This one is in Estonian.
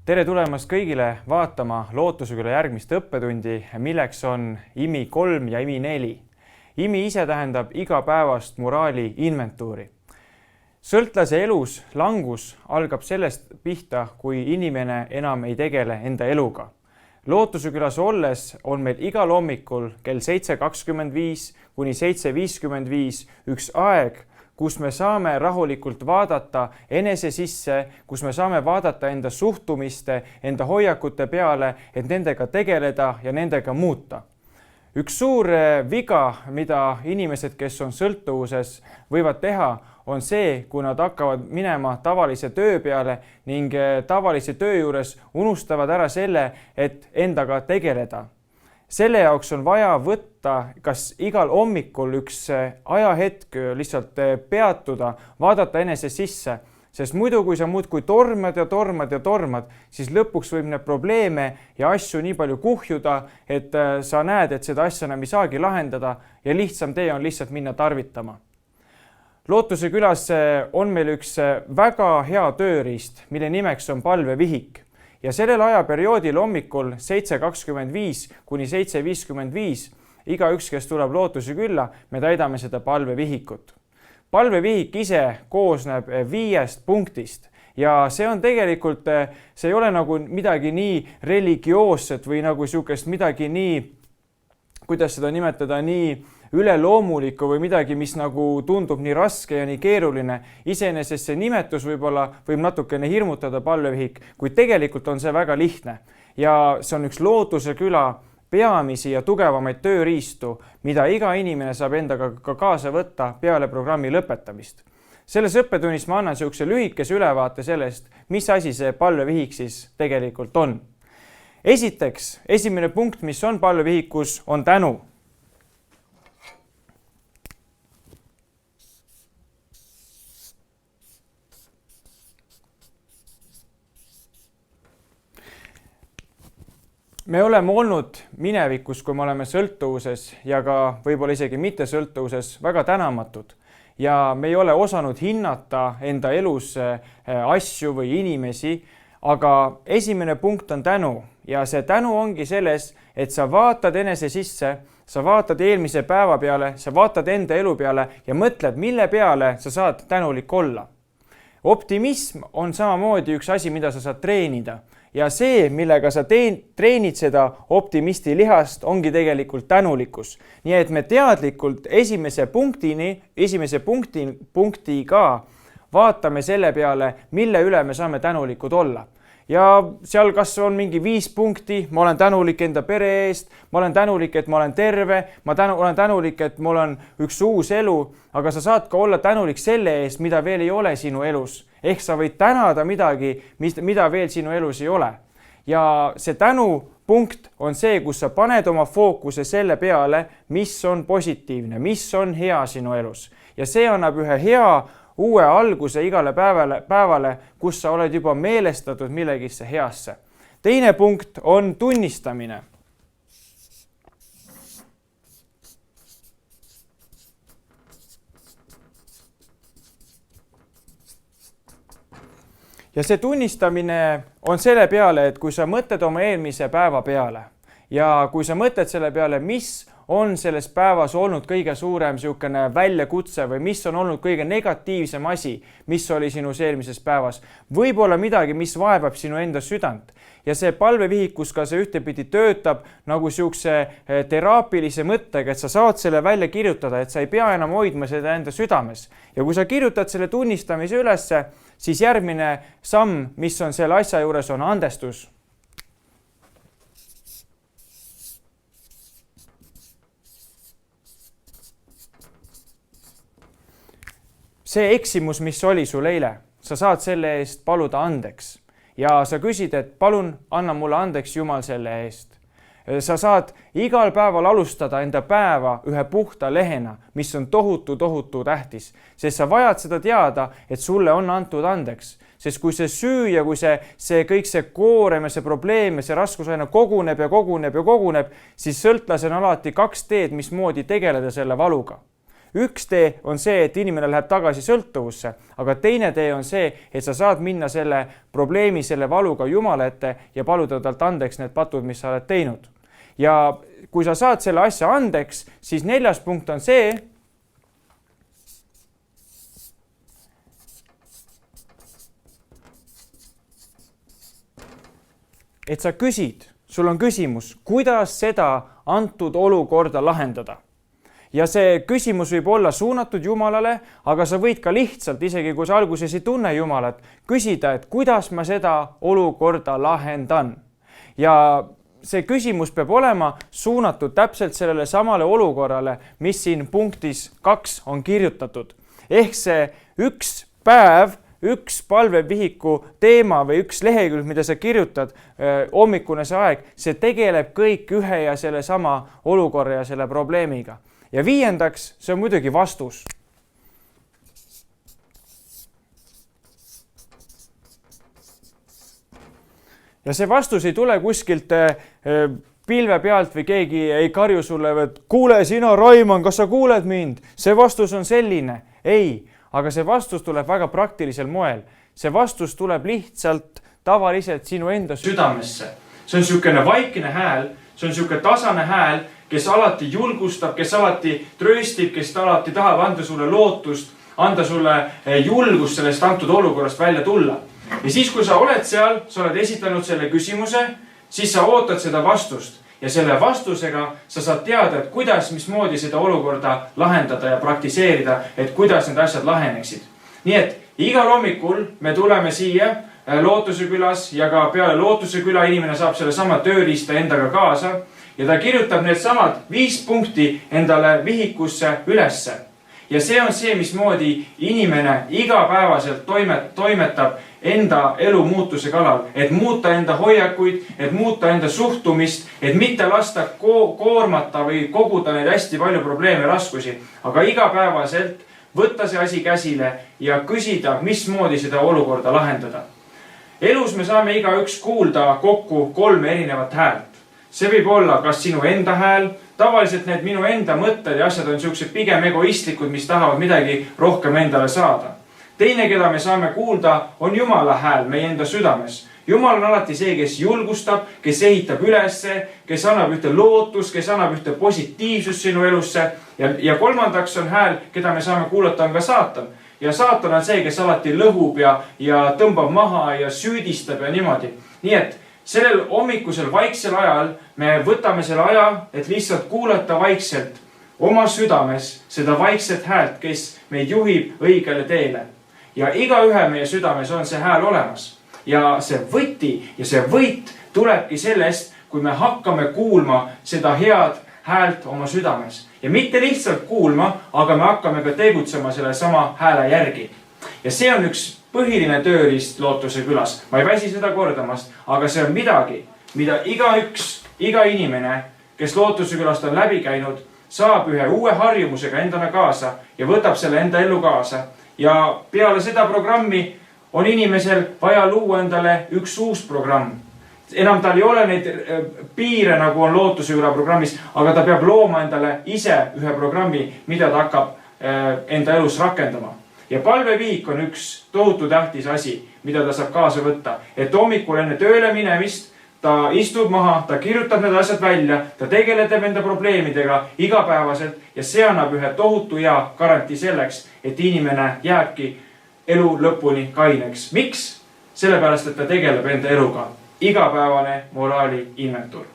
Tere tulemast kõigile vaatama Lootuseküla järgmist õppetundi, milleks on IMI 3 ja IMI 4. IMI ise tähendab igapäevast moraali inventuuri. Sõltlase elus langus algab sellest pihta, kui inimene enam ei tegele enda eluga. Lootusekülas olles on meil igal hommikul kell 7.25 kuni 7.55 üks aeg, kus me saame rahulikult vaadata enese sisse, kus me saame vaadata enda suhtumiste, enda hoiakute peale, et nendega tegeleda ja nendega muuta. Üks suur viga, mida inimesed, kes on sõltuvuses, võivad teha, on see, kui nad hakkavad minema tavalise töö peale ning tavalise töö juures unustavad ära selle, et endaga tegeleda. Selle jaoks on vaja võtta kas igal hommikul üks ajahetk lihtsalt peatuda, vaadata enese sisse, sest muidu kui sa muudkui tormad, siis lõpuks võib need probleeme ja asju nii palju kuhjuda, et sa näed, et seda asja enam ei saagi lahendada ja lihtsam tee on lihtsalt minna tarvitama. Lootusekülas on meil üks väga hea tööriist, mille nimeks on palvevihik. Ja sellel ajaperioodil hommikul 7.25 kuni 7.55 igaüks, kes tuleb Lootusekülla, me täidame seda palvevihikut. Palvevihik ise koosneb 5 punktist ja see on tegelikult, see ei ole nagu midagi nii religioosset või nagu sihukest midagi nii, kuidas seda nimetada, nii üleloomulikku või midagi, mis nagu tundub nii raske ja nii keeruline. Iseenesest see nimetus võib natukene hirmutada palvevihik, kuid tegelikult on see väga lihtne. Ja see on üks Lootuseküla peamisi ja tugevamaid tööriistu, mida iga inimene saab endaga ka kaasa võtta peale programmi lõpetamist. Selles õppetunnis ma annan sihukese lühikese ülevaate sellest, mis asi see palvevihik siis tegelikult on. Esiteks, esimene punkt, mis on palvevihikus, on tänu. Me oleme olnud minevikus, kui me oleme sõltuvuses ja ka võib-olla isegi mitte sõltuvuses, väga tänamatud. Ja me ei ole osanud hinnata enda elus asju või inimesi, aga esimene punkt on tänu. Ja see tänu ongi selles, et sa vaatad enese sisse, sa vaatad eelmise päeva peale, sa vaatad enda elu peale ja mõtled, mille peale sa saad tänulik olla. Optimism on samamoodi üks asi, mida sa saad treenida. Ja see, millega sa treenid seda optimisti lihast, ongi tegelikult tänulikkus. Nii et me teadlikult esimese punktiga vaatame selle peale, mille üle me saame tänulikud olla. Ja seal kas on mingi 5 punkti, ma olen tänulik enda pere eest, ma olen tänulik, et ma olen terve, olen tänulik, et mul on üks uus elu, aga sa saad ka olla tänulik selle eest, mida veel ei ole sinu elus. Ehk sa võid tänada midagi, mida veel sinu elus ei ole. Ja see tänupunkt on see, kus sa paned oma fookuse selle peale, mis on positiivne, mis on hea sinu elus. Ja see annab ühe hea uue alguse igale päevale, kus sa oled juba meelestatud millegisse heasse. Teine punkt on tunnistamine. Ja see tunnistamine on selle peale, et kui sa mõtled oma eelmise päeva peale ja kui sa mõtled selle peale, mis on selles päevas olnud kõige suurem sihukene väljakutse või mis on olnud kõige negatiivsem asi, mis oli sinus eelmises päevas. Võib-olla midagi, mis vaevab sinu enda südant. Ja see palvevihikus ka see ühtepidi töötab nagu sihukese teraapilise mõttega, et sa saad selle välja kirjutada, et sa ei pea enam hoidma seda enda südames. Ja kui sa kirjutad selle tunnistamise ülesse, siis järgmine samm, mis on selle asja juures, on andestus. See eksimus, mis oli sul eile, sa saad selle eest paluda andeks. Ja sa küsid, et palun anna mulle andeks Jumal selle eest. Sa saad igal päeval alustada enda päeva ühe puhta lehena, mis on tohutu tähtis. Sest sa vajad seda teada, et sulle on antud andeks. Sest kui see süü ja kui see kõik see koorem ja see probleem ja see raskus aina koguneb, siis sõltlasel on alati 2 teed, mismoodi tegeleda selle valuga. üks tee on see, et inimene läheb tagasi sõltuvusse, aga teine tee on see, et sa saad minna selle probleemi, selle valuga Jumala ette ja paluda talt andeks need patud, mis sa oled teinud. Ja kui sa saad selle asja andeks, siis 4. punkt on see, et sa küsid, sul on küsimus, kuidas seda antud olukorda lahendada. Ja see küsimus võib olla suunatud Jumalale, aga sa võid ka lihtsalt, isegi kui sa alguses ei tunne Jumalat, küsida, et kuidas ma seda olukorda lahendan. Ja see küsimus peab olema suunatud täpselt sellele samale olukorrale, mis siin punktis 2 on kirjutatud. Ehk see üks päev, üks palvevihiku teema või üks lehekülg, mida sa kirjutad, hommikune see aeg, see tegeleb kõik ühe ja selle sama olukorra ja selle probleemiga. Ja 5. see on muidugi vastus. Ja see vastus ei tule kuskilt pilve pealt või keegi ei karju sulle, et kuule sina, Raimann, kas sa kuuled mind? See vastus on selline. Ei, aga see vastus tuleb väga praktilisel moel. See vastus tuleb lihtsalt tavaliselt sinu enda südamesse. See on niisugune vaikne hääl, see on niisugune tasane hääl, kes alati julgustab, kes alati trööstib, kes alati tahab anda sulle lootust, anda sulle julgust sellest antud olukorrast välja tulla. Ja siis, kui sa oled seal, sa oled esitanud selle küsimuse, siis sa ootad seda vastust. Ja selle vastusega sa saad teada, et kuidas, mismoodi seda olukorda lahendada ja praktiseerida, et kuidas need asjad laheneksid. Nii et igal hommikul me tuleme siia Lootuse külas ja ka peale Lootuse küla inimene saab selle sama tööriista endaga kaasa ja ta kirjutab need samad 5 punkti endale vihikusse ülesse. Ja see on see, mismoodi inimene igapäevaselt toimetab enda elu muutuse kalal, et muuta enda hoiakuid, et muuta enda suhtumist, et mitte lasta koormata või koguda neid hästi palju probleeme ja raskusi, aga igapäevaselt võtta see asi käsile ja küsida, mismoodi seda olukorda lahendada. Elus me saame igaüks kuulda kokku 3 erinevat häält. See võib olla kas sinu enda hääl, tavaliselt need minu enda mõtted ja asjad on sellised pigem egoistlikud, mis tahavad midagi rohkem endale saada. Teine, keda me saame kuulda, on Jumala hääl meie enda südames. Jumal on alati see, kes julgustab, kes ehitab ülesse, kes annab ühte lootust, kes annab ühte positiivsust sinu elusse. Ja 3. on hääl, keda me saame kuulata, on ka saatan. Ja saatan on see, kes alati lõhub ja tõmbab maha ja süüdistab ja niimoodi. Nii et sellel hommikusel vaiksel ajal me võtame selle aja, et lihtsalt kuulata vaikselt oma südames seda vaikset häält, kes meid juhib õigele teele. Ja igaühe meie südames on see hääl olemas. Ja see võti ja see võit tulebki sellest, kui me hakkame kuulma seda head häält oma südames. Ja mitte lihtsalt kuulma, aga me hakkame ka tegutsema selle sama hääle järgi. Ja see on üks põhiline tööriist Lootuse külas. Ma ei väsi seda kordamast, aga see on midagi, mida igaüks, iga inimene, kes Lootuse külast on läbi käinud, saab ühe uue harjumusega endana kaasa ja võtab selle enda ellu kaasa. Ja peale seda programmi on inimesel vaja luua endale üks uus programm. Enam tal ei ole neid piire, nagu on Lootuse küla programmis, aga ta peab looma endale ise ühe programmi, mida ta hakkab enda elus rakendama. Ja palvevihik on üks tohutu tähtis asi, mida ta saab kaasa võtta. Et hommikul enne tööle minemist ta istub maha, ta kirjutab need asjad välja, ta tegeleb enda probleemidega igapäevaselt ja see annab ühe tohutu hea garantii selleks, et inimene jääbki elu lõpuni kaineks. Miks? Sellepärast, et ta tegeleb enda eluga. Igapäevane moraali inventuur.